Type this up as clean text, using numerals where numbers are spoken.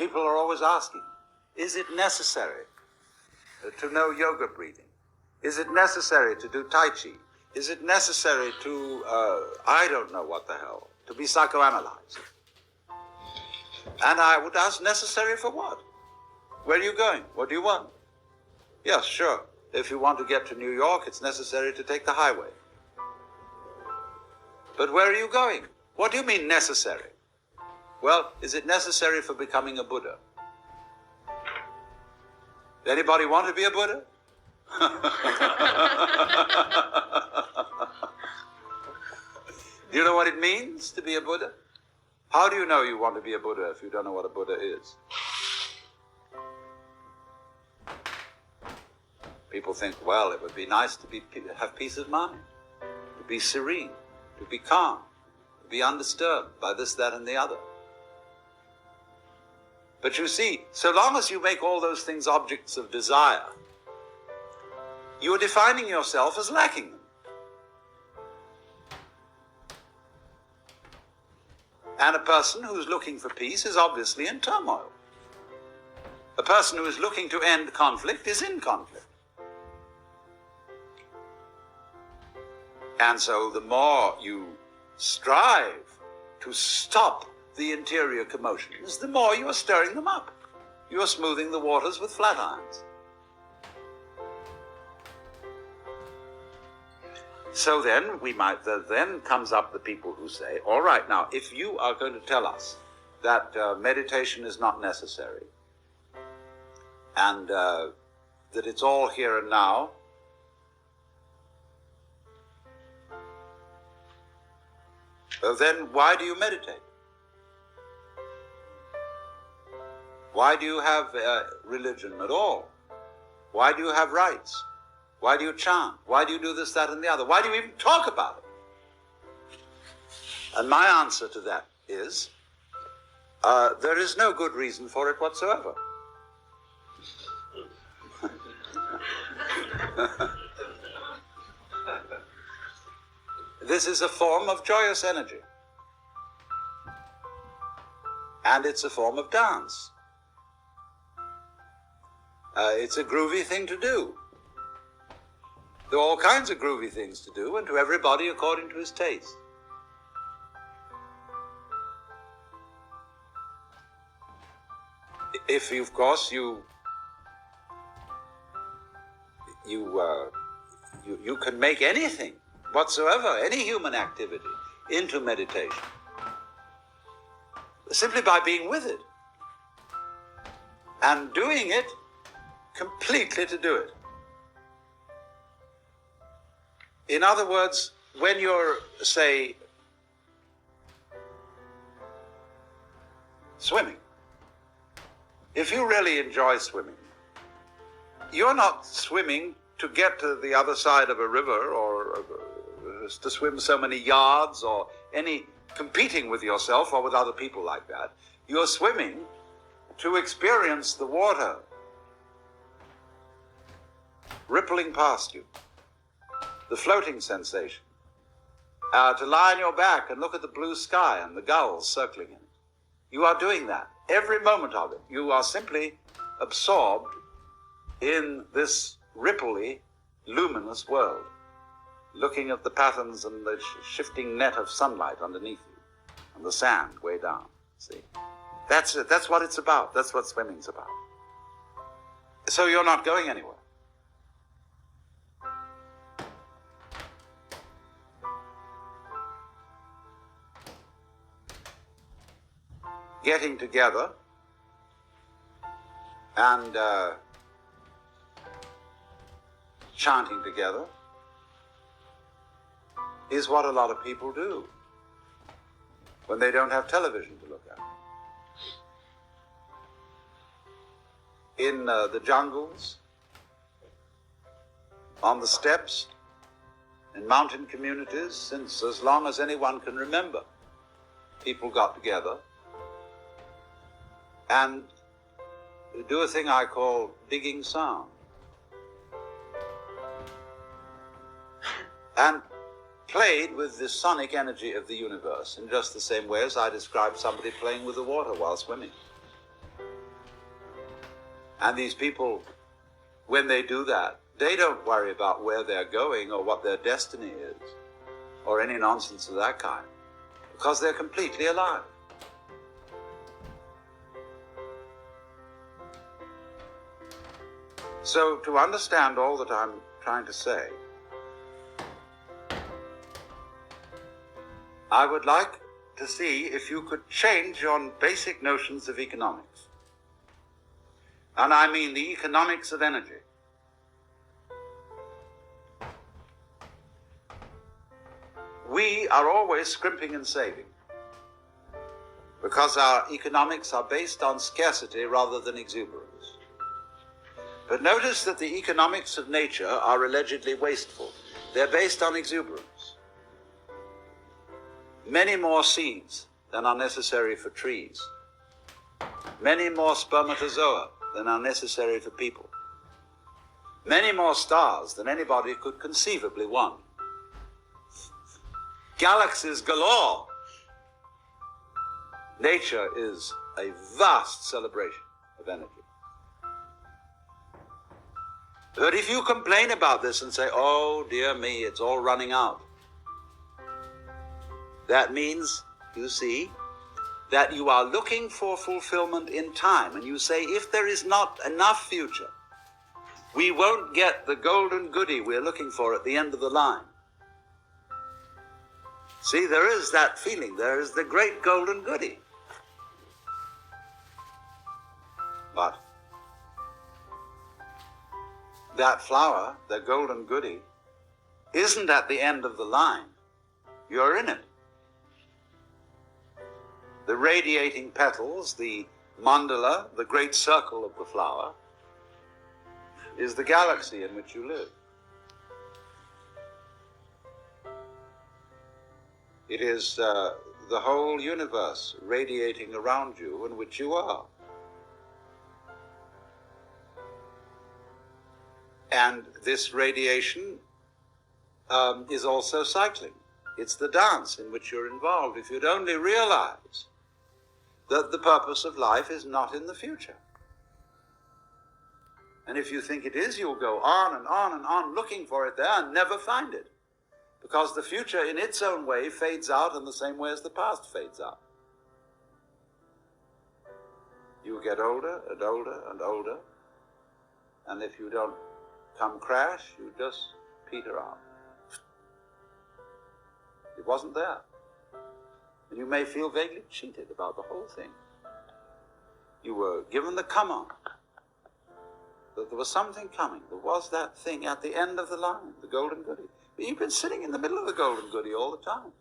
People are always asking, is it necessary to know yoga breathing? Is it necessary to do Tai Chi? Is it necessary to, I don't know what the hell, to be psychoanalyzed? And I would ask, necessary for what? Where are you going? What do you want? Yes, sure. If you want to get to New York, it's necessary to take the highway. But where are you going? What do you mean necessary? Well, is it necessary for becoming a Buddha? Anybody want to be a Buddha? Do you know what it means to be a Buddha? How do you know you want to be a Buddha if you don't know what a Buddha is? People think, well, it would be nice to have peace of mind, to be serene, to be calm, to be undisturbed by this, that, and the other. But you see, so long as you make all those things objects of desire, you are defining yourself as lacking them. And a person who's looking for peace is obviously in turmoil. A person who is looking to end conflict is in conflict. And so the more you strive to stop the interior commotions, the more you are stirring them up. You are smoothing the waters with flat irons. So then then comes up the people who say, all right, now, if you are going to tell us that meditation is not necessary and that it's all here and now, then why do you meditate? Why do you have religion at all? Why do you have rites? Why do you chant? Why do you do this, that, and the other? Why do you even talk about it? And my answer to that is, there is no good reason for it whatsoever. This is a form of joyous energy. And it's a form of dance. It's a groovy thing to do. There are all kinds of groovy things to do, and to everybody according to his taste. If, of course, you can make anything whatsoever, any human activity, into meditation, simply by being with it and doing it completely to do it. In other words, when you're, say, swimming, if you really enjoy swimming, you're not swimming to get to the other side of a river or to swim so many yards or any competing with yourself or with other people like that. You're swimming to experience the water rippling past you, the floating sensation, to lie on your back and look at the blue sky and the gulls circling in it. You are doing that, every moment of it. You are simply absorbed in this ripply, luminous world, looking at the patterns and the shifting net of sunlight underneath you, and the sand way down, see? That's it. That's what it's about. That's what swimming's about. So you're not going anywhere. Getting together and chanting together is what a lot of people do when they don't have television to look at. In the jungles, on the steppes, in mountain communities, since as long as anyone can remember, people got together and do a thing I call digging sound. And played with the sonic energy of the universe in just the same way as I described somebody playing with the water while swimming. And these people, when they do that, they don't worry about where they're going or what their destiny is, or any nonsense of that kind, because they're completely alive. So to understand all that I'm trying to say, I would like to see if you could change your basic notions of economics. And I mean the economics of energy. We are always scrimping and saving because our economics are based on scarcity rather than exuberance. But notice that the economics of nature are allegedly wasteful. They're based on exuberance. Many more seeds than are necessary for trees. Many more spermatozoa than are necessary for people. Many more stars than anybody could conceivably want. Galaxies galore. Nature is a vast celebration of energy. But if you complain about this and say, oh dear me, it's all running out, that means, you see, that you are looking for fulfillment in time. And you say, if there is not enough future, we won't get the golden goody we're looking for at the end of the line. See, there is that feeling. There is the great golden goody. But that flower, the golden goody, isn't at the end of the line. You're in it. The radiating petals, the mandala, the great circle of the flower, is the galaxy in which you live. It is the whole universe radiating around you in which you are. And this radiation is also cycling. It's the dance in which you're involved. If you'd only realize that the purpose of life is not in the future. And if you think it is, you'll go on and on and on looking for it there and never find it. Because the future in its own way fades out in the same way as the past fades out. You get older and older and older, and if you don't come crash, you just peter out. It wasn't there. And you may feel vaguely cheated about the whole thing. You were given the come on, that there was something coming. There was that thing at the end of the line, the golden goody. But you've been sitting in the middle of the golden goody all the time.